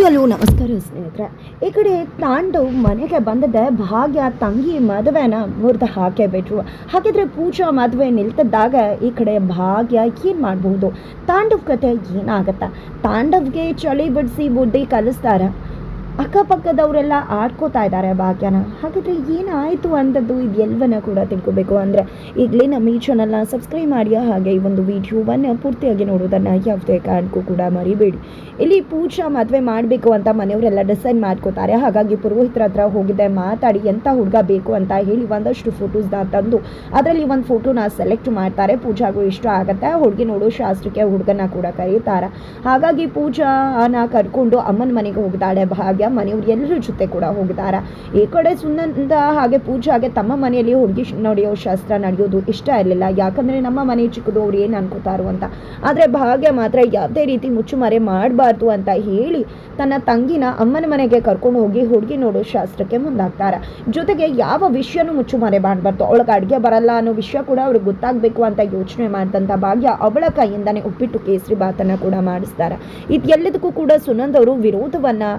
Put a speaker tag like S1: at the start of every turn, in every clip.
S1: Hello ನಮಸ್ಕಾರ ಸ್ನೇಹಿತರೆ. ಈ ಕಡೆ ತಾಂಡವ್ ಮನೆಗೆ ಬಂದದ್ದೆ ಭಾಗ್ಯ ತಂಗಿ ಮದುವೆನ ಮುರಿದು ಹಾಕೇ ಬಿಟ್ರು. ಹಾಗಿದ್ರೆ ಪೂಜಾ ಮದುವೆ ನಿಲ್ತಿದ್ದಾಗ ಈ ಕಡೆ ಭಾಗ್ಯ ಏನು ಮಾಡಬಹುದು? ತಾಂಡವ್ ಕತೆ ಏನಾಗತ್ತಾ? ತಾಂಡವ್ಗೆ ಚಳಿ ಬಿಡಿಸಿ ಬುದ್ಧಿ ಕಲಿಸ್ತಾರ. ಅಕ್ಕಪಕ್ಕದವರೆಲ್ಲ ಆಡ್ಕೋತಾ ಇದ್ದಾರೆ ಭಾಗ್ಯನ. ಹಾಗಿದ್ರೆ ಏನಾಯಿತು ಅಂಥದ್ದು ಇದೆಲ್ಲವನ್ನ ಕೂಡ ತಿಳ್ಕೊಬೇಕು ಅಂದರೆ ಈಗಲೇ ನಮ್ಮ ಈ ಚಾನಲ್ನ ಸಬ್ಸ್ಕ್ರೈಬ್ ಮಾಡಿ, ಹಾಗೆ ಈ ಒಂದು ವಿಡಿಯೋವನ್ನು ಪೂರ್ತಿಯಾಗಿ ನೋಡೋದನ್ನು ಯಾವುದೇ ಕಾರಣಕ್ಕೂ ಕೂಡ ಮರಿಬೇಡಿ. ಇಲ್ಲಿ ಪೂಜಾ ಮದುವೆ ಮಾಡಬೇಕು ಅಂತ ಮನೆಯವರೆಲ್ಲ ಡಿಸೈಡ್ ಮಾಡ್ಕೋತಾರೆ. ಹಾಗಾಗಿ ಪುರೋಹಿತರ ಹತ್ರ ಹೋಗಿದ್ದೆ, ಮಾತಾಡಿ ಎಂಥ ಹುಡುಗ ಬೇಕು ಅಂತ ಹೇಳಿ ಒಂದಷ್ಟು ಫೋಟೋಸ್ನ ತಂದು ಅದರಲ್ಲಿ ಒಂದು ಫೋಟೋನ ಸೆಲೆಕ್ಟ್ ಮಾಡ್ತಾರೆ. ಪೂಜಾಗೂ ಇಷ್ಟ ಆಗುತ್ತೆ. ಹುಡುಗಿ ನೋಡೋ ಶಾಸ್ತ್ರಕ್ಕೆ ಹುಡುಗನ ಕೂಡ ಕರೀತಾರೆ. ಹಾಗಾಗಿ ಪೂಜಾನ ಕರ್ಕೊಂಡು ಅಮ್ಮನ ಮನೆಗೆ ಹೋಗಿದ್ದಾಳೆ ಭಾಗ್ಯ. ಮನೆಯವ್ರು ಎಲ್ಲರ ಜೊತೆ ಕೂಡ ಹೋಗಿದ್ದಾರೆ. ಈ ಕಡೆ ಸುನಂದ ಹಾಗೆ ಪೂಜಾಗೆ ತಮ್ಮ ಮನೆಯಲ್ಲಿ ಹುಡುಗಿ ನಡೆಯೋ ಶಾಸ್ತ್ರ ನಡೆಯೋದು ಇಷ್ಟ ಇರಲಿಲ್ಲ. ಯಾಕಂದರೆ ನಮ್ಮ ಮನೆ ಚಿಕ್ಕದು, ಅವ್ರು ಏನು ಅನ್ಕೋತಾರೋ ಅಂತ. ಆದರೆ ಭಾಗ್ಯ ಮಾತ್ರ ಯಾವುದೇ ರೀತಿ ಮುಚ್ಚುಮರೆ ಮಾಡಬಾರ್ದು ಅಂತ ಹೇಳಿ ತನ್ನ ತಂಗಿನ ಅಮ್ಮನ ಮನೆಗೆ ಕರ್ಕೊಂಡು ಹೋಗಿ ಹುಡುಗಿ ನೋಡೋ ಶಾಸ್ತ್ರಕ್ಕೆ ಮುಂದಾಗ್ತಾರೆ. ಜೊತೆಗೆ ಯಾವ ವಿಷಯನೂ ಮುಚ್ಚುಮರೆ ಮಾಡಬಾರ್ದು, ಅವಳಿಗೆ ಅಡುಗೆ ಬರಲ್ಲ ಅನ್ನೋ ವಿಷಯ ಕೂಡ ಅವ್ರಿಗೆ ಗೊತ್ತಾಗಬೇಕು ಅಂತ ಯೋಚನೆ ಮಾಡಿದಂಥ ಭಾಗ್ಯ ಅವಳ ಕೈಯಿಂದನೇ ಉಪ್ಪಿಟ್ಟು ಕೇಸರಿ ಬಾತನ್ನು ಕೂಡ ಮಾಡಿಸ್ತಾರೆ. ಇದೆಲ್ಲದಕ್ಕೂ ಕೂಡ ಸುನಂದ್ ಅವರು ವಿರೋಧವನ್ನು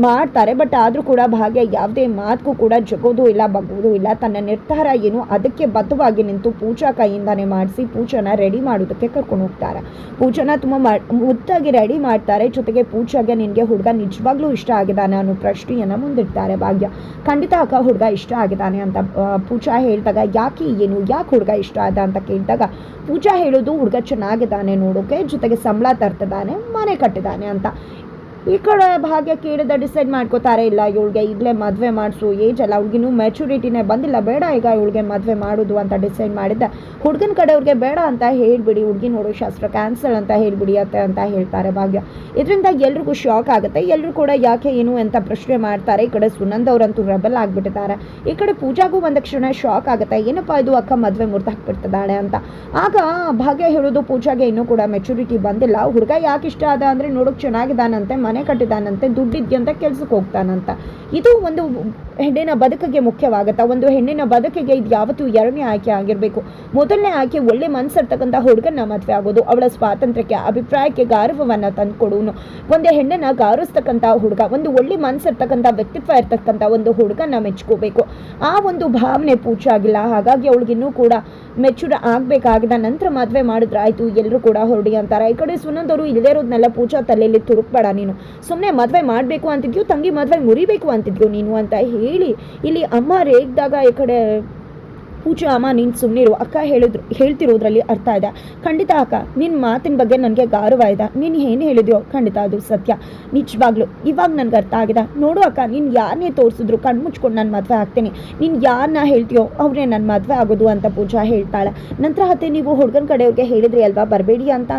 S1: ಮಾಡ್ತಾರೆ. ಬಟ್ ಆದರೂ ಕೂಡ ಭಾಗ್ಯ ಯಾವುದೇ ಮಾತಕ್ಕೂ ಕೂಡ ಜಗೋದು ಇಲ್ಲ, ಬಗ್ಗೋದು ಇಲ್ಲ. ತನ್ನ ನಿರ್ಧಾರ ಏನು ಅದಕ್ಕೆ ಬದ್ಧವಾಗಿ ನಿಂತು ಪೂಜಾ ಕೈಯಿಂದಾನೆ ಮಾಡಿಸಿ ಪೂಜಾನ ರೆಡಿ ಮಾಡೋದಕ್ಕೆ ಕರ್ಕೊಂಡು ಹೋಗ್ತಾರೆ. ಪೂಜಾನ ತುಂಬ ಮುದ್ದಾಗಿ ರೆಡಿ ಮಾಡ್ತಾರೆ. ಜೊತೆಗೆ ಪೂಜಾಗೆ ನಿನಗೆ ಹುಡುಗ ನಿಜವಾಗ್ಲೂ ಇಷ್ಟ ಆಗಿದ್ದಾನೆ ಅನ್ನೋ ಪ್ರಶ್ನೆಯನ್ನು ಮುಂದಿಡ್ತಾರೆ ಭಾಗ್ಯ. ಖಂಡಿತ ಅಕ್ಕ ಹುಡುಗ ಇಷ್ಟ ಆಗಿದ್ದಾನೆ ಅಂತ ಪೂಜಾ ಹೇಳಿದಾಗ ಯಾಕೆ ಹುಡುಗ ಇಷ್ಟ ಆದ ಅಂತ ಕೇಳಿದಾಗ ಪೂಜಾ ಹೇಳೋದು ಹುಡುಗ ಚೆನ್ನಾಗಿದ್ದಾನೆ ನೋಡೋಕೆ, ಜೊತೆಗೆ ಸಂಬಳ ತರ್ತಿದ್ದಾನೆ, ಮನೆ ಕಟ್ಟಿದ್ದಾನೆ ಅಂತ. ಈ ಕಡೆ ಭಾಗ್ಯ ಕೇಳಿದ ಡಿಸೈಡ್ ಮಾಡ್ಕೋತಾರೆ, ಇಲ್ಲ ಇವಳಿಗೆ ಈಗಲೇ ಮದುವೆ ಮಾಡಿಸು, ಏಜ್ ಅಲ್ಲ, ಹುಡುಗಿನೂ ಮೆಚುರಿಟಿನೇ ಬಂದಿಲ್ಲ, ಬೇಡ ಈಗ ಇವಳಿಗೆ ಮದುವೆ ಮಾಡೋದು ಅಂತ ಡಿಸೈಡ್ ಮಾಡಿದ್ದೆ. ಹುಡುಗನ ಕಡೆಯವ್ರಿಗೆ ಬೇಡ ಅಂತ ಹೇಳಿಬಿಡಿ, ಹುಡುಗಿ ನೋಡೋ ಶಾಸ್ತ್ರ ಕ್ಯಾನ್ಸಲ್ ಅಂತ ಹೇಳಿಬಿಡಿ ಅಂತ ಹೇಳ್ತಾರೆ ಭಾಗ್ಯ. ಇದರಿಂದ ಎಲ್ರಿಗೂ ಶಾಕ್ ಆಗುತ್ತೆ. ಎಲ್ಲರೂ ಕೂಡ ಯಾಕೆ ಏನು ಅಂತ ಪ್ರಶ್ನೆ ಮಾಡ್ತಾರೆ. ಈ ಕಡೆ ಸುನಂದ್ ಅವರಂತೂ ರೆಬಲ್ ಆಗಿಬಿಟ್ಟಿದ್ದಾರೆ. ಈ ಕಡೆ ಪೂಜಾಗೂ ಒಂದು ಕ್ಷಣ ಶಾಕ್ ಆಗುತ್ತೆ, ಏನಪ್ಪ ಇದು ಅಕ್ಕ ಮದುವೆ ಮುರಿದು ಹಾಕ್ಬಿಡ್ತಿದ್ದಾಳೆ ಅಂತ. ಆಗ ಭಾಗ್ಯ ಹೇಳೋದು ಪೂಜಾಗೆ ಇನ್ನೂ ಕೂಡ ಮೆಚುರಿಟಿ ಬಂದಿಲ್ಲ, ಹುಡುಗ ಯಾಕೆ ಇಷ್ಟ ಆದ ಅಂದರೆ ನೋಡೋಕೆ ಚೆನ್ನಾಗಿದ್ದಾನಂತೆ, ಮನೆ ಕಟ್ಟಿದಾನಂತೆ, ದುಡ್ಡಿದ್ಯಂತ ಕೆಲ್ಸಕ್ಕೆ ಹೋಗ್ತಾನಂತ. ಇದು ಒಂದು ಹೆಣ್ಣಿನ ಬದುಕಿಗೆ ಮುಖ್ಯವಾಗುತ್ತೆ. ಒಂದು ಹೆಣ್ಣಿನ ಬದುಕಿಗೆ ಇದು ಯಾವತ್ತೂ ಎರಡನೇ ಆಯ್ಕೆ ಆಗಿರಬೇಕು. ಮೊದಲನೇ ಆಯ್ಕೆ ಒಳ್ಳೆ ಮನಸ್ಸಿರ್ತಕ್ಕಂಥ ಹುಡುಗನ ಮದುವೆ ಆಗೋದು, ಅವಳ ಸ್ವಾತಂತ್ರ್ಯಕ್ಕೆ ಅಭಿಪ್ರಾಯಕ್ಕೆ ಗೌರವವನ್ನು ತಂದುಕೊಡೋನು. ಒಂದು ಹೆಣ್ಣನ್ನು ಗೌರವಿಸ್ತಕ್ಕಂಥ ಹುಡುಗ, ಒಂದು ಒಳ್ಳೆ ಮನಸ್ಸಿರ್ತಕ್ಕಂಥ ವ್ಯಕ್ತಿತ್ವ ಇರ್ತಕ್ಕಂಥ ಒಂದು ಹುಡುಗನ ಮೆಚ್ಕೋಬೇಕು. ಆ ಒಂದು ಭಾವನೆ ಪೂಜೆ ಆಗಿಲ್ಲ. ಹಾಗಾಗಿ ಅವಳಿಗಿನ್ನೂ ಕೂಡ ಮೆಚೂರ್ ಆಗಬೇಕಾಗಿದ್ದ ನಂತರ ಮದುವೆ ಮಾಡಿದ್ರೆ ಆಯಿತು, ಎಲ್ಲರೂ ಕೂಡ ಹೊರಡಿ ಅಂತಾರೆ. ಈ ಕಡೆ ಸುನಂದ್ ಅವರು ಇಲ್ಲದೇ ಇರೋದನ್ನೆಲ್ಲ ಪೂಜಾ ತಲೆಯಲ್ಲಿ ತುರುಕ್ಬೇಡ, ನೀನು ಸುಮ್ಮನೆ ಮದುವೆ ಮಾಡಬೇಕು ಅಂತಿದ್ಯೋ, ತಂಗಿ ಮದುವೆ ಮುರಿಬೇಕು ಅಂತಿದ್ಯೋ ನೀನು ಅಂತ ಹೇಳಿ ಇಲ್ಲಿ ಅಮ್ಮ ರೇಗ್ದಾಗ ಈ ಕಡೆ ಪೂಜಾ ಅಮ್ಮ ನೀನು ಸುಮ್ಮನಿರು, ಅಕ್ಕ ಹೇಳ್ತಿರೋದ್ರಲ್ಲಿ ಅರ್ಥ ಇದೆ. ಖಂಡಿತ ಅಕ್ಕ ನಿನ್ನ ಮಾತಿನ ಬಗ್ಗೆ ನನಗೆ ಗೌರವ ಇದೆ, ನೀನು ಏನು ಹೇಳಿದ್ಯೋ ಖಂಡಿತ ಅದು ಸತ್ಯ, ನಿಜವಾಗ್ಲು ಇವಾಗ ನನಗೆ ಅರ್ಥ ಆಗಿದೆ. ನೋಡು ಅಕ್ಕ, ನೀನು ಯಾರನ್ನೇ ತೋರಿಸಿದ್ರು ಕಣ್ಣು ಮುಚ್ಕೊಂಡು ನಾನು ಮದುವೆ ಆಗ್ತೀನಿ, ನೀನು ಯಾರನ್ನ ಹೇಳ್ತೀಯೋ ಅವರೇ ನನ್ನ ಮದುವೆ ಆಗೋದು ಅಂತ ಪೂಜಾ ಹೇಳ್ತಾಳೆ. ನಂತರ ಹತ್ತೆ ನೀವು ಹುಡುಗನ ಕಡೆಯವ್ರಿಗೆ ಹೇಳಿದ್ರಿ ಅಲ್ವಾ ಬರಬೇಡಿ ಅಂತ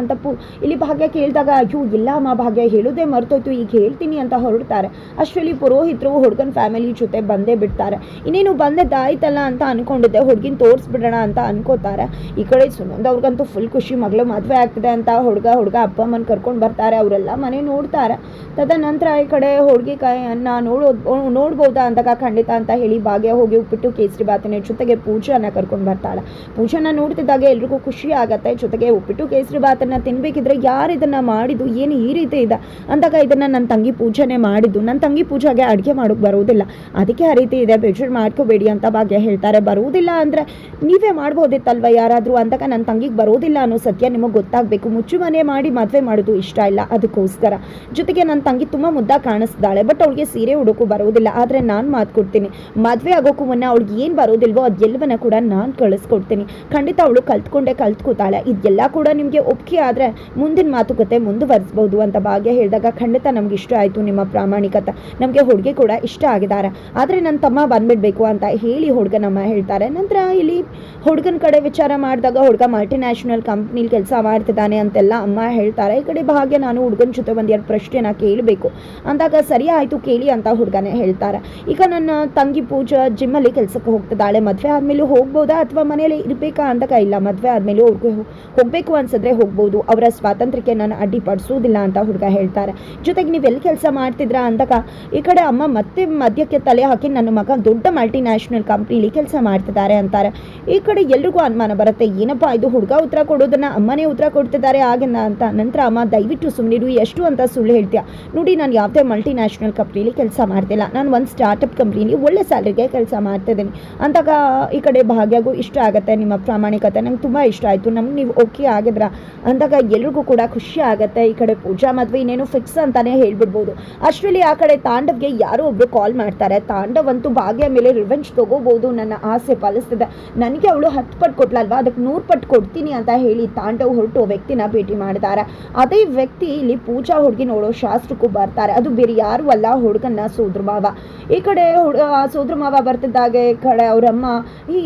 S1: ಇಲ್ಲಿ ಭಾಗ್ಯ ಕೇಳಿದಾಗ ಅಯ್ಯೋ ಇಲ್ಲ ಅಮ್ಮ, ಭಾಗ್ಯ ಹೇಳೋದೇ ಮರ್ತೋಯ್ತು, ಈಗ ಹೇಳ್ತೀನಿ ಅಂತ ಹೊರಡ್ತಾರೆ. ಅಷ್ಟರಲ್ಲಿ ಪುರೋಹಿತರು ಹುಡುಗನ ಫ್ಯಾಮಿಲಿ ಜೊತೆ ಬಂದೇ ಬಿಡ್ತಾರೆ. ಇನ್ನೇನು ಬಂದದ್ದಾಯ್ತಲ್ಲ ಅಂತ ಅಂದ್ಕೊಂಡಿದ್ದೆ, ಹುಡುಗಿನ ತೋರಿಸ್ಬಿಡೋಣ ಅಂತ ಅನ್ಕೋತಾರೆ. ಈ ಕಡೆ ಸುನಂದ್ ಅವ್ರಿಗಂತೂ ಫುಲ್ ಖುಷಿ, ಮಗಳು ಮದುವೆ ಆಗ್ತಿದೆ ಅಂತ ಹುಡುಗ ಅಪ್ಪ ಅಮ್ಮನ ಕರ್ಕೊಂಡು ಬರ್ತಾರೆ. ಅವರೆಲ್ಲ ಮನೆ ನೋಡ್ತಾರೆ. ತದನಂತರ ಈ ಕಡೆ ಹುಡುಗಿ ಕೈಯನ್ನ ನೋಡ್ಬೋದಾ ಅಂದಾಗ ಖಂಡಿತ ಅಂತ ಹೇಳಿ ಭಾಗ್ಯ ಹೋಗಿ ಉಪ್ಪಿಟ್ಟು ಕೇಸರಿ ಬಾತಿನ ಜೊತೆಗೆ ಪೂಜಾನ ಕರ್ಕೊಂಡು ಬರ್ತಾಳೆ. ಪೂಜಾನ ನೋಡ್ತಿದ್ದಾಗ ಎಲ್ರಿಗೂ ಖುಷಿ ಆಗತ್ತೆ. ಜೊತೆಗೆ ಉಪ್ಪಿಟ್ಟು ಕೇಸರಿ ಬಾತನ್ನ ತಿನ್ಬೇಕಿದ್ರೆ ಯಾರು ಇದನ್ನ ಮಾಡಿದ್ದು, ಏನು ಈ ರೀತಿ ಇದೆ ಅಂದಾಗ ಇದನ್ನ ನನ್ನ ತಂಗಿ ಪೂಜಾನೇ ಮಾಡಿದ್ದು, ನನ್ನ ತಂಗಿ ಪೂಜಾಗೆ ಅಡುಗೆ ಮಾಡೋಕೆ ಬರೋದಿಲ್ಲ, ಅದಕ್ಕೆ ಆ ರೀತಿ ಇದೆ, ಬೇಜಾರು ಮಾಡ್ಕೋಬೇಡಿ ಅಂತ ಭಾಗ್ಯ ಹೇಳ್ತಾರೆ. ಬರುವುದಿಲ್ಲ ಅಂದರೆ ನೀವೇ ಮಾಡ್ಬೋದಿತ್ತಲ್ವ ಯಾರಾದರೂ ಅಂದಾಗ ನನ್ನ ತಂಗಿಗೆ ಬರೋದಿಲ್ಲ ಅನ್ನೋ ಸತ್ಯ ನಿಮಗೆ ಗೊತ್ತಾಗಬೇಕು. ಮುಚ್ಚುಮನೆ ಮಾಡಿ ಮದುವೆ ಮಾಡೋದು ಇಷ್ಟ ಇಲ್ಲ, ಅದಕ್ಕೋಸ್ಕರ. ಜೊತೆಗೆ ನನ್ನ ತಂಗಿ ತುಂಬ ಮುದ್ದಾಗಿ ಕಾಣಿಸ್ತಾಳೆ, ಬಟ್ ಅವಳಿಗೆ ಸೀರೆ ಉಡೋಕ್ಕೂ ಬರೋದಿಲ್ಲ. ಆದರೆ ನಾನು ಮಾತು ಕೊಡ್ತೀನಿ, ಮದುವೆ ಆಗೋಕ್ಕೂ ಮುನ್ನ ಅವಳಿಗೆ ಏನು ಬರೋದಿಲ್ವೋ ಅದೆಲ್ಲವನ್ನ ಕೂಡ ನಾನು ಕಳಿಸ್ಕೊಡ್ತೀನಿ. ಖಂಡಿತ ಅವಳು ಕಲ್ತ್ಕೋತಾಳೆ. ಇದೆಲ್ಲ ಕೂಡ ನಿಮಗೆ ಒಪ್ಪಿಗೆ ಆದರೆ ಮುಂದಿನ ಮಾತುಕತೆ ಮುಂದುವರಿಸ್ಬೋದು ಅಂತ ಭಾಗ್ಯ ಹೇಳಿದಾಗ ಖಂಡಿತ ನಮ್ಗೆ ಇಷ್ಟ ಆಯಿತು ನಿಮ್ಮ ಪ್ರಾಮಾಣಿಕತೆ, ನಮಗೆ ಹುಡುಗಿ ಕೂಡ ಇಷ್ಟ ಆಗಿದ್ದಾರೆ, ಆದರೆ ನನ್ನ ತಮ್ಮ ಬಂದ್ಬಿಡ್ಬೇಕು ಅಂತ ಹೇಳಿ ಹುಡುಗನಮ್ಮ ಹೇಳ್ತಾರೆ. ನಂತರ ಇಲ್ಲಿ ಹುಡುಗನ ಕಡೆ ವಿಚಾರ ಮಾಡಿದಾಗ ಹುಡುಗ ಮಲ್ಟಿನ್ಯಾಷನಲ್ ಕಂಪ್ನಿಲಿ ಕೆಲಸ ಮಾಡ್ತಿದ್ದಾನೆ ಅಂತೆಲ್ಲ ಅಮ್ಮ ಹೇಳ್ತಾರೆ. ಈ ಕಡೆ ಭಾಗ್ಯ ನಾನು ಹುಡುಗನ ಜೊತೆ ಒಂದೆರಡು ಪ್ರಶ್ನೆನ ಕೇಳಬೇಕು ಅಂದಾಗ ಸರಿ ಆಯಿತು ಕೇಳಿ ಅಂತ ಹುಡುಗನೇ ಹೇಳ್ತಾರೆ. ಈಗ ನನ್ನ ತಂಗಿ ಪೂಜಾ ಜಿಮ್ಮಲ್ಲಿ ಕೆಲಸಕ್ಕೆ ಹೋಗ್ತಿದ್ದಾಳೆ, ಮದುವೆ ಆದಮೇಲೆ ಹೋಗ್ಬೋದಾ ಅಥವಾ ಮನೇಲಿ ಇರಬೇಕಾ ಅಂದಾಗ ಇಲ್ಲ, ಮದುವೆ ಆದಮೇಲೆ ಅವ್ರಿಗೆ ಹೋಗಬೇಕು ಅನ್ಸಿದ್ರೆ ಹೋಗ್ಬೋದು, ಅವರ ಸ್ವಾತಂತ್ರ್ಯಕ್ಕೆ ನಾನು ಅಡ್ಡಿಪಡಿಸೋದಿಲ್ಲ ಅಂತ ಹುಡುಗ ಹೇಳ್ತಾರೆ. ಜೊತೆಗೆ ನೀವೆಲ್ಲಿ ಕೆಲಸ ಮಾಡ್ತಿದ್ರಾ ಅಂದಾಗ ಈ ಕಡೆ ಅಮ್ಮ ಮತ್ತೆ ಮಧ್ಯಕ್ಕೆ ತಲೆ ಹಾಕಿ ನನ್ನ ಮಗ ದೊಡ್ಡ ಮಲ್ಟಿನ್ಯಾಷನಲ್ ಕಂಪ್ನಿಲಿ ಕೆಲಸ ಮಾಡ್ತಿದ್ದಾರೆ ಅಂತಾರೆ. ಈ ಕಡೆ ಎಲ್ರಿಗೂ ಅನುಮಾನ ಬರುತ್ತೆ, ಏನಪ್ಪ ಇದು ಹುಡುಗ ಉತ್ತರ ಕೊಡೋದನ್ನ ಅಮ್ಮನೇ ಉತ್ತರ ಕೊಡ್ತಿದ್ದಾರೆ ಆಗಿಂದ ಅಂತ. ನಂತರ ಅಮ್ಮ ದಯವಿಟ್ಟು ಸುಮ್ಮನಿರು, ಎಷ್ಟು ಅಂತ ಸುಳ್ಳು ಹೇಳ್ತೀಯ, ನೋಡಿ ನಾನು ಯಾವುದೇ ಮಲ್ಟಿನ್ಯಾಷನಲ್ ಕಂಪ್ನಿಲಿ ಕೆಲಸ ಮಾಡ್ತಿಲ್ಲ, ನಾನು ಒಂದು ಸ್ಟಾರ್ಟಪ್ ಕಂಪ್ನಿಲಿ ಒಳ್ಳೆ ಸ್ಯಾಲರಿಗೆ ಕೆಲಸ ಮಾಡ್ತಿದ್ದೀನಿ ಅಂತಾಗ ಈ ಕಡೆ ಭಾಗ್ಯಗೂ ಇಷ್ಟ ಆಗುತ್ತೆ ನಿಮ್ಮ ಪ್ರಾಮಾಣಿಕತೆ, ನಂಗೆ ತುಂಬ ಇಷ್ಟ ಆಯಿತು, ನಮ್ಗೆ ನೀವು ಓಕೆ ಆಗಿದ್ರ ಅಂದಾಗ ಎಲ್ರಿಗೂ ಕೂಡ ಖುಷಿ ಆಗುತ್ತೆ. ಈ ಕಡೆ ಪೂಜಾ ಮದುವೆ ಇನ್ನೇನು ಫಿಕ್ಸ್ ಅಂತಾನೆ ಹೇಳ್ಬಿಡ್ಬೋದು. ಅಷ್ಟರಲ್ಲಿ ಆ ಕಡೆ ತಾಂಡವ್ಗೆ ಯಾರೋ ಒಬ್ರು ಕಾಲ್ ಮಾಡ್ತಾರೆ. ತಾಂಡವ್ ಅಂತೂ ಭಾಗ್ಯ ಮೇಲೆ ರಿವೆಂಜ್ ತಗೋಬಹುದು, ನನ್ನ ಆಸೆ ಪಾಲಿಸ್ತಿದೆ, ನನಗೆ ಅವಳು 10 ಪಟ್ಟು ಕೊಟ್ಲಲ್ವಾ ಅದಕ್ಕೆ 100 ಪಟ್ಟು ಕೊಡ್ತೀನಿ ಅಂತ ಹೇಳಿ ತಾಂಡವ್ ಹೊರಟು ವ್ಯಕ್ತಿನ ಭೇಟಿ ಮಾಡಿದ್ದಾರೆ. ಅದೇ ವ್ಯಕ್ತಿ ಇಲ್ಲಿ ಪೂಜಾ ಹುಡುಗಿ ನೋಡೋ ಶಾಸ್ತ್ರಕ್ಕೂ ಬರ್ತಾರೆ. ಅದು ಬೇರೆ ಯಾರು ಅಲ್ಲ, ಹುಡುಗನ ಸೋದ್ರ ಮಾವ. ಈ ಕಡೆ ಸೋದ್ರ ಮಾವ ಬರ್ತಿದ್ದಾಗೆ ಈ ಕಡೆ ಅವರಮ್ಮ, ಈ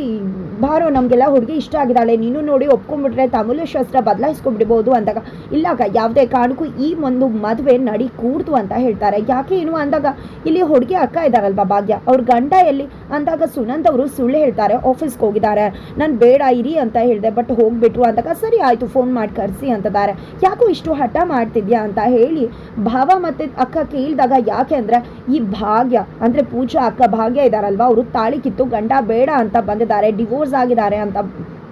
S1: ಬಾರೋ ನಮಗೆಲ್ಲ ಹುಡುಗಿ ಇಷ್ಟ ಆಗಿದ್ದಾಳೆ, ನೀನು ನೋಡಿ ಒಪ್ಕೊಂಡ್ಬಿಟ್ರೆ ತಾಂಬೂಲ ಶಾಸ್ತ್ರ ಬದಲಾಯಿಸ್ಕೊಂಡ್ಬಿಡ್ಬೋದು ಅಂದಾಗ, ಇಲ್ಲಾಗ ಯಾವುದೇ ಕಾರಣಕ್ಕೂ ಈ ಒಂದು ಮದುವೆ ನಡಿ ಕೂಡ್ತು ಅಂತ ಹೇಳ್ತಾರೆ. ಯಾಕೆ ಏನು ಅಂದಾಗ, ಇಲ್ಲಿ ಹುಡುಗಿ ಅಕ್ಕ ಇದ್ದಾರಲ್ವಾ ಭಾಗ್ಯ, ಅವ್ರ ಗಂಡ ಎಲ್ಲಿ ಅಂದಾಗ ಸುನಂದ್ ಅವರು ಸುಳ್ಳು ಹೇಳ್ತಾರೆ, ಆಫೀಸ್ಗೆ ಹೋಗಿದ್ದಾರೆ, ನಾನು ಬೇಡ ಇರಿ ಅಂತ ಹೇಳಿದೆ ಬಟ್ ಹೋಗ್ಬಿಟ್ರು ಅಂದಾಗ, ಸರಿ ಆಯಿತು ಫೋನ್ ಮಾಡಿ ಕರೆಸಿ ಅಂತದ್ದಾರೆ. ಯಾಕೋ ಇಷ್ಟು ಹಠ ಮಾಡ್ತಿದ್ಯಾ ಅಂತ ಹೇಳಿ ಭಾವ ಮತ್ತು ಅಕ್ಕ ಕೇಳಿದಾಗ, ಯಾಕೆ ಅಂದರೆ ಈ ಭಾಗ್ಯ ಅಂದರೆ ಪೂಜಾ ಅಕ್ಕ ಭಾಗ್ಯ ಇದ್ದಾರಲ್ವ, ಅವರು ತಾಳಿ ಕಿತ್ತು ಗಂಡ ಬೇಡ ಅಂತ ಬಂದಿದ್ದಾರೆ, ಡಿವೋರ್ಸ್ ಆಗಿದ್ದಾರೆ ಅಂತ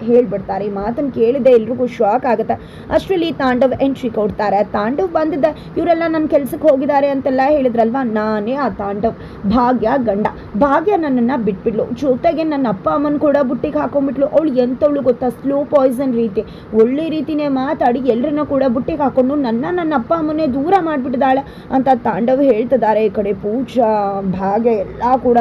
S1: ಹೇಳ್ಬಿಡ್ತಾರೆ. ಈ ಮಾತನ್ನು ಕೇಳಿದೆ ಎಲ್ರಿಗೂ ಶಾಕ್ ಆಗುತ್ತೆ. ಅಷ್ಟರಲ್ಲಿ ತಾಂಡವ್ ಎಂಟ್ರಿ ಕೊಡ್ತಾರೆ. ತಾಂಡವ್ ಬಂದಿದ್ದೆ, ಇವರೆಲ್ಲ ನನ್ನ ಕೆಲ್ಸಕ್ಕೆ ಹೋಗಿದ್ದಾರೆ ಅಂತೆಲ್ಲ ಹೇಳಿದ್ರಲ್ವ, ನಾನೇ ಆ ತಾಂಡವ್, ಭಾಗ್ಯ ಗಂಡ. ಭಾಗ್ಯ ನನ್ನನ್ನು ಬಿಟ್ಬಿಡ್ಲು, ಜೊತೆಗೆ ನನ್ನ ಅಪ್ಪ ಅಮ್ಮನ ಕೂಡ ಬುಟ್ಟಿಗೆ ಹಾಕೊಂಡ್ಬಿಟ್ಲು. ಅವಳು ಎಂಥವಳು ಗೊತ್ತಾ, ಸ್ಲೋ ಪಾಯ್ಸನ್ ರೀತಿ, ಒಳ್ಳೆ ರೀತಿನೇ ಮಾತಾಡಿ ಎಲ್ಲರನ್ನ ಕೂಡ ಬುಟ್ಟಿಗೆ ಹಾಕೊಂಡು ನನ್ನ ಅಪ್ಪ ಅಮ್ಮನೇ ದೂರ ಮಾಡಿಬಿಟ್ಟಿದ್ದಾಳೆ ಅಂತ ತಾಂಡವ್ ಹೇಳ್ತಿದ್ದಾರೆ. ಈ ಕಡೆ ಪೂಜಾ ಭಾಗ್ಯ ಎಲ್ಲ ಕೂಡ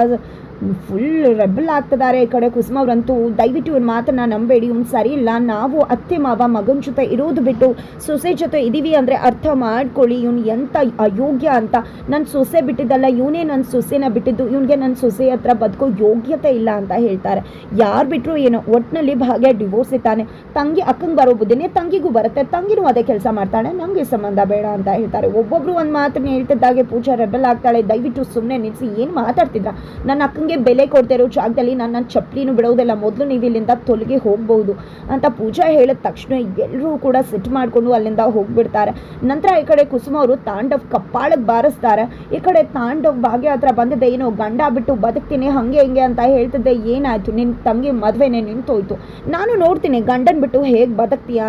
S1: ಫುಲ್ ರೆಬಲ್ ಆಗ್ತಿದ್ದಾರೆ. ಈ ಕಡೆ ಕುಸುಮ ಅವರಂತೂ, ದಯವಿಟ್ಟು ಇವ್ನ ಮಾತನ್ನ ನಂಬೇಡಿ, ಇವ್ನು ಸರಿ ಇಲ್ಲ, ನಾವು ಅತ್ತೆ ಮಾವ ಮಗನ ಜೊತೆ ಇರೋದು ಬಿಟ್ಟು ಸೊಸೆ ಜೊತೆ ಇದ್ದೀವಿ ಅಂದರೆ ಅರ್ಥ ಮಾಡ್ಕೊಳ್ಳಿ, ಇವ್ನು ಎಂಥ ಅಯೋಗ್ಯ ಅಂತ. ನನ್ನ ಸೊಸೆ ಬಿಟ್ಟಿದ್ದಲ್ಲ, ಇವನೇ ನನ್ನ ಸೊಸೆನ ಬಿಟ್ಟಿದ್ದು, ಇವನಿಗೆ ನನ್ನ ಸೊಸೆ ಹತ್ರ ಬದುಕೋ ಯೋಗ್ಯತೆ ಇಲ್ಲ ಅಂತ ಹೇಳ್ತಾರೆ. ಯಾರು ಬಿಟ್ಟರು ಏನೋ, ಒಟ್ಟಿನಲ್ಲಿ ಭಾಗ್ಯ ಡಿವೋರ್ಸ್ ಇದ್ದಾನೆ. ತಂಗಿ ಅಕ್ಕಂಗೆ ಬರೋ ಬುದ್ಧಿನೇ ತಂಗಿಗೂ ಬರುತ್ತೆ, ತಂಗಿನೂ ಅದೇ ಕೆಲಸ ಮಾಡ್ತಾಳೆ, ನಮಗೆ ಸಂಬಂಧ ಬೇಡ ಅಂತ ಹೇಳ್ತಾರೆ. ಒಬ್ಬೊಬ್ರು ಒಂದು ಮಾತನ್ನ ಹೇಳ್ತಿದ್ದಾಗೆ ಪೂಜಾ ರೆಬಲ್ ಆಗ್ತಾಳೆ. ದಯವಿಟ್ಟು ಸುಮ್ಮನೆ ನಿಲ್ಲಿಸಿ, ಏನು ಮಾತಾಡ್ತಿದ್ರ, ನನ್ನ ಅಕ್ಕಂಗೆ ಬೆಲೆ ಕೊಡ್ತಾ ಇರೋ ಜಾಗದಲ್ಲಿ ನನ್ನ ಚಪ್ಪಲಿನೂ ಬಿಡೋದಿಲ್ಲ, ಮೊದಲು ನೀವು ಇಲ್ಲಿಂದ ತೊಲಗಿ ಹೋಗ್ಬೋದು ಅಂತ ಪೂಜಾ ಹೇಳಿದ ತಕ್ಷಣ ಎಲ್ಲರೂ ಕೂಡ ಸಿಟ್ಟು ಮಾಡಿಕೊಂಡು ಅಲ್ಲಿಂದ ಹೋಗ್ಬಿಡ್ತಾರೆ. ನಂತರ ಈ ಕಡೆ ಕುಸುಮ ಅವರು ತಾಂಡವ್ ಕಪ್ಪಾಳಕ್ಕೆ ಬಾರಿಸ್ತಾರೆ. ಈ ಕಡೆ ತಾಂಡವ್ ಭಾಗ್ಯ ಹತ್ರ ಬಂದಿದ್ದೆ, ಏನೋ ಗಂಡ ಬಿಟ್ಟು ಬದುಕ್ತೀನಿ ಹಂಗೆ ಹಿಂಗೆ ಅಂತ ಹೇಳ್ತಿದ್ದೆ, ಏನಾಯ್ತು ನಿನ್ನ ತಂಗಿ ಮದುವೆನೇ ನಿಂತೋಯ್ತು, ನಾನು ನೋಡ್ತೀನಿ ಗಂಡನ್ ಬಿಟ್ಟು ಹೇಗೆ ಬದುಕ್ತೀಯಾ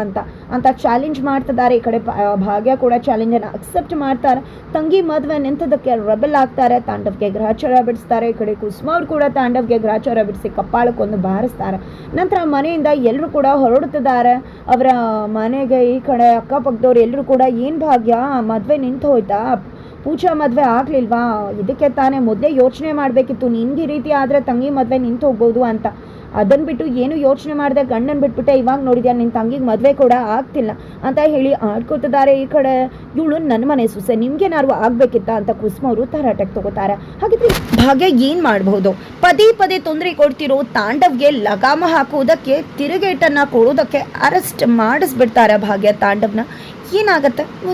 S1: ಅಂತ ಚಾಲೆಂಜ್ ಮಾಡ್ತಿದ್ದಾರೆ. ಈ ಕಡೆ ಭಾಗ್ಯ ಕೂಡ ಚಾಲೆಂಜನ್ನು ಅಕ್ಸೆಪ್ಟ್ ಮಾಡ್ತಾರೆ. ತಂಗಿ ಮದುವೆ ನಿಂತದಕ್ಕೆ ರೆಬಲ್ ಆಗ್ತಾರೆ, ತಾಂಡವ್ಗೆ ಗ್ರಹಚಾರ ಬಿಡಿಸ್ತಾರೆ. ಈ ಕಡೆ ಕುಸುಮ ಅವ್ರು ಕೂಡ ತಾಂಡವ್ಗೆ ಗ್ರಹಚಾರ ಬಿಡಿಸಿ ಕಪ್ಪಾಳಕ್ಕೊಂದು ಬಾರಿಸ್ತಾರೆ. ನಂತರ ಮನೆಯಿಂದ ಎಲ್ಲರೂ ಕೂಡ ಹೊರಡುತ್ತಿದ್ದಾರೆ ಅವರ ಮನೆಗೆ. ಈ ಕಡೆ ಅಕ್ಕಪಕ್ಕದವ್ರು ಎಲ್ಲರೂ ಕೂಡ, ಏನು ಭಾಗ್ಯ ಮದುವೆ ನಿಂತು ಹೋಯ್ತಾ, ಪೂಜಾ ಮದುವೆ ಆಗಲಿಲ್ವಾ, ಇದಕ್ಕೆ ತಾನೇ ಮೊದಲೇ ಯೋಚನೆ ಮಾಡಬೇಕಿತ್ತು, ನಿನ್ಗೆ ಈ ರೀತಿ ಆದರೆ ತಂಗಿ ಮದುವೆ ನಿಂತು ಹೋಗ್ಬೋದು ಅಂತ. ಅದನ್ನು ಬಿಟ್ಟು ಏನು ಯೋಚನೆ ಮಾಡಿದೆ, ಗಂಡನ ಬಿಟ್ಬಿಟ್ಟೆ, ಇವಾಗ ನೋಡಿದ್ಯಾ ನಿನ್ನ ತಂಗಿಗೆ ಮದುವೆ ಕೂಡ ಆಗ್ತಿಲ್ಲ ಅಂತ ಹೇಳಿ ಆಡ್ಕೊತಿದ್ದಾರೆ. ಈ ಕಡೆ ಇವಳು ನನ್ನ ಮನೆ ಸೊಸೆ, ನಿಮ್ಗೇನಾದ್ರು ಆಗಬೇಕಿತ್ತ ಅಂತ ಕುಸುಮ ಅವರು ತರಾಟೆಗೆ ತಗೋತಾರೆ. ಹಾಗಿದ್ರೆ ಭಾಗ್ಯ ಏನು ಮಾಡಬಹುದು, ಪದೇ ಪದೇ ತೊಂದರೆ ಕೊಡ್ತಿರೋ ತಾಂಡವ್ಗೆ ಲಗಾಮ ಹಾಕುವುದಕ್ಕೆ, ತಿರುಗೇಟನ್ನು ಕೊಡೋದಕ್ಕೆ ಅರೆಸ್ಟ್ ಮಾಡಿಸ್ಬಿಡ್ತಾರೆ ಭಾಗ್ಯ ತಾಂಡವ್ನ. ಏನಾಗತ್ತೆ